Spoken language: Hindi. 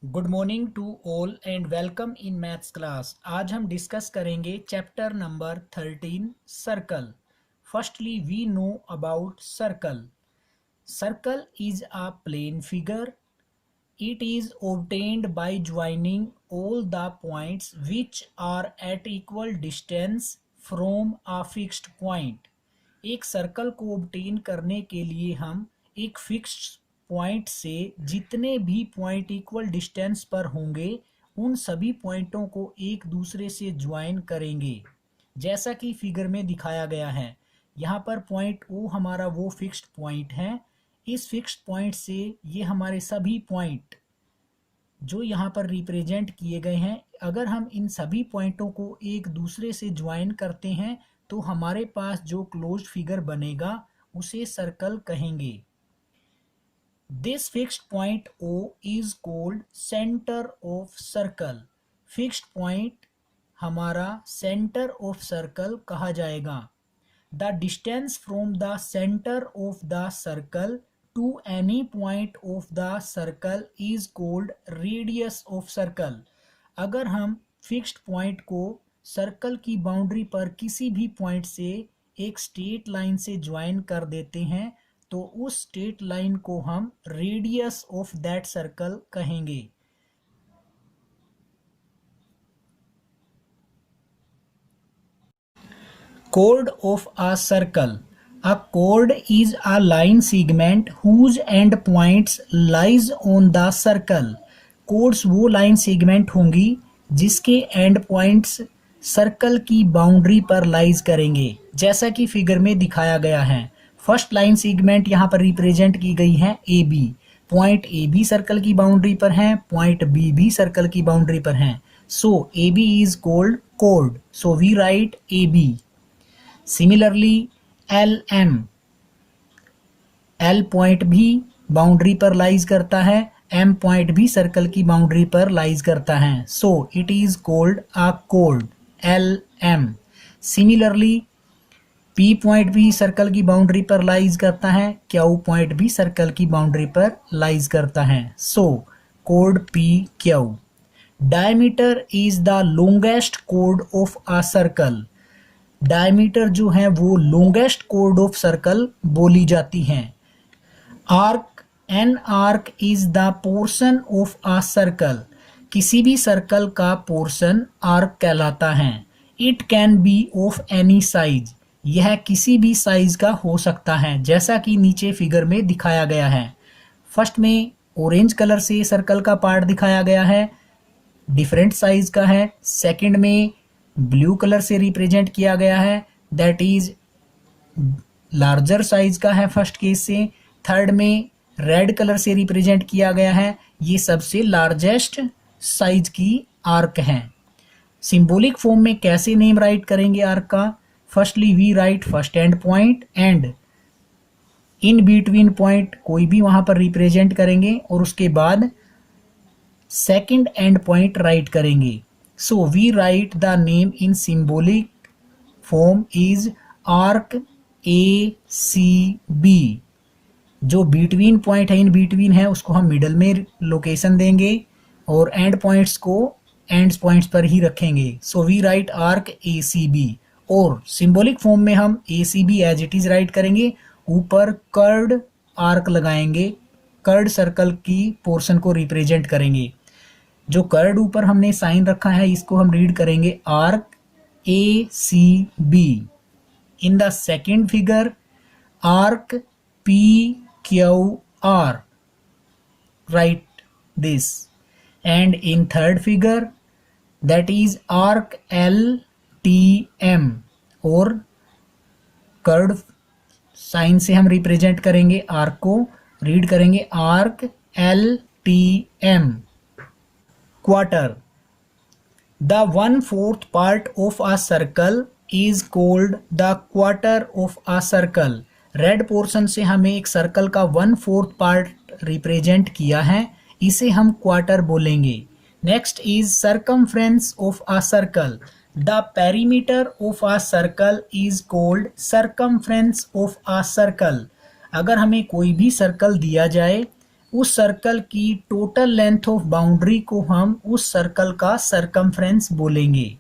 Good morning to all and welcome in maths class. आज हम डिस्कस करेंगे chapter number 13 circle. Firstly we know about circle. Circle is a plane figure. It is obtained by joining all the points which are at equal distance from a fixed point. एक सर्कल को ऑब्टेन करने के लिए हम एक फिक्स्ड पॉइंट से जितने भी पॉइंट इक्वल डिस्टेंस पर होंगे उन सभी पॉइंटों को एक दूसरे से ज्वाइन करेंगे, जैसा कि फिगर में दिखाया गया है। यहाँ पर पॉइंट ओ हमारा वो फिक्स्ड पॉइंट है। इस फिक्स्ड पॉइंट से ये हमारे सभी पॉइंट जो यहाँ पर रिप्रेजेंट किए गए हैं, अगर हम इन सभी पॉइंटों को एक दूसरे से ज्वाइन करते हैं तो हमारे पास जो क्लोज्ड फिगर बनेगा उसे सर्कल कहेंगे। This fixed point O is called centre of circle. Fixed point हमारा सेंटर ऑफ सर्कल कहा जाएगा। The distance from the center of the circle to any point of the circle is called radius of circle. अगर हम फिक्स्ड पॉइंट को सर्कल की बाउंड्री पर किसी भी पॉइंट से एक स्ट्रेट लाइन से ज्वाइन कर देते हैं तो उस स्ट्रेट लाइन को हम रेडियस ऑफ दैट सर्कल कहेंगे। Chord of a circle. A chord is a line segment whose end points lies on the circle. Chords वो लाइन सेगमेंट होंगी जिसके एंड पॉइंट्स सर्कल की बाउंड्री पर लाइज करेंगे, जैसा कि फिगर में दिखाया गया है। फर्स्ट लाइन सेगमेंट यहाँ पर रिप्रेजेंट की गई है A B. Point A B circle की बाउंड्री पर है, पॉइंट बी भी सर्कल की बाउंड्री पर है। So A B is called chord. So we write A B. Similarly LM, L point भी बाउंड्री पर लाइज करता है, M पॉइंट भी सर्कल की बाउंड्री पर लाइज करता है। So it is called a chord LM। Similarly P point भी सर्कल की बाउंड्री पर लाइज करता है, Q पॉइंट भी सर्कल की बाउंड्री पर लाइज करता है। सो chord PQ। Diameter is the longest chord of a circle. Diameter जो है वो लॉन्गेस्ट chord ऑफ सर्कल बोली जाती हैं। Arc, an arc is the portion of a circle. किसी भी सर्कल का पोर्शन आर्क कहलाता है। It can be of any size. यह किसी भी साइज का हो सकता है, जैसा कि नीचे फिगर में दिखाया गया है। फर्स्ट में ऑरेंज कलर से सर्कल का पार्ट दिखाया गया है, डिफरेंट साइज का है। सेकंड में ब्लू कलर से रिप्रेजेंट किया गया है, दैट इज लार्जर साइज का है फर्स्ट केस से। थर्ड में रेड कलर से रिप्रेजेंट किया गया है, ये सबसे लार्जेस्ट साइज की आर्क है। सिंबॉलिक फॉर्म में कैसे नेम राइट करेंगे आर्क का? Firstly we write first end point and in between point कोई भी वहां पर रिप्रेजेंट करेंगे और उसके बाद सेकंड एंड पॉइंट राइट करेंगे। So we write the name in symbolic form is arc ACB। जो बिटवीन पॉइंट है, इन बिटवीन है, उसको हम मिडल में लोकेशन देंगे और एंड पॉइंट्स को एंड पॉइंट्स पर ही रखेंगे। So we write arc ACB और सिंबॉलिक फॉर्म में हम ACB as it is write करेंगे। ऊपर कर्ड आर्क लगाएंगे, कर्ड सर्कल की पोर्शन को रिप्रेजेंट करेंगे। जो कर्ड ऊपर हमने साइन रखा है इसको हम रीड करेंगे arc ACB। In the second figure arc PQR, right this. And in third figure that is arc LTM और कर्ड साइन से हम रिप्रेजेंट करेंगे आर्क को, रीड करेंगे arc LTM। Quarter. The 1/4 part of a circle is called the quarter of a circle. Red portion से हमें एक सर्कल का 1/4 पार्ट रिप्रेजेंट किया है, इसे हम क्वार्टर बोलेंगे। Next is circumference of a circle. The perimeter of a circle is called circumference of a circle. अगर हमें कोई भी सर्कल दिया जाए उस सर्कल की टोटल लेंथ ऑफ बाउंड्री को हम उस सर्कल का सरकमफ्रेंस बोलेंगे।